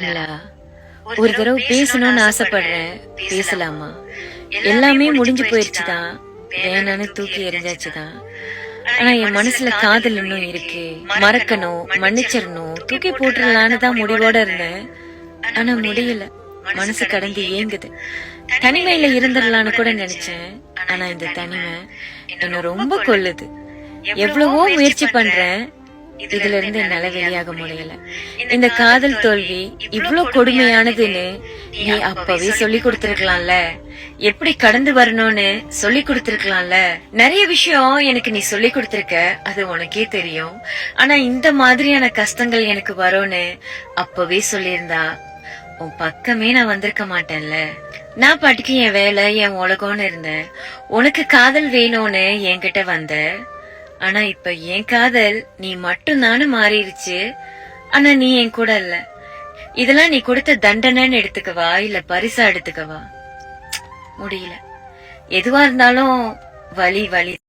இல்ல, ஒரு தடவை பேசணும்னு ஆசைப்படுறேன். பேசலாமா? எல்லாமே முடிஞ்சு போயிருச்சுதான். வேணான்னு தூக்கி எறிஞ்சாச்சுதான். ஆனா என் மனசுல காதல் இன்னும் இருக்கு. மறக்கணும், மன்னிச்சிடணும், தூக்கி போட்டுடலான்னு தான் முடிவோட இருந்தேன். ஆனா முடியல. மனசு கடந்து ஏங்குது. தனிமையில இருந்துடலான்னு கூட நினைச்சேன். ஆனா இந்த தனிமை என்ன ரொம்ப கொல்லுது. எவ்வளவோ முயற்சி பண்றேன். இதுல இருந்து என்னால வெளியாக முடியல. இந்த காதல் தோல்வி இவ்ளோ கொடுமையானதுன்னு நீ அப்பவே சொல்லி கொடுத்திருக்கலாம்ல. எப்படி கடந்து வரணும்னு சொல்லி கொடுத்திருக்கலாம்ல. நிறைய விஷயம் எனக்கு நீ சொல்லி கொடுத்திருக்க, அது உனக்கே தெரியும். ஆனா இந்த மாதிரியான கஷ்டங்கள் எனக்கு வரும்னு அப்பவே சொல்லியிருந்தா உன் பக்கமே நான் வந்திருக்க மாட்டேன்ல. நான் பாட்டுக்கு என் வேலை என் உலகம்னு இருந்தேன். உனக்கு காதல் வேணும்னு என்கிட்ட வந்த. ஆனா இப்ப என் காதல் நீ மட்டும் தானு மாறிடுச்சு. ஆனா நீ என் கூட இல்ல. இதெல்லாம் நீ கொடுத்த தண்டனைன்னு எடுத்துக்கவா இல்ல பரிசா எடுத்துக்கவா? முடியல. எதுவா இருந்தாலும் வலி வலி.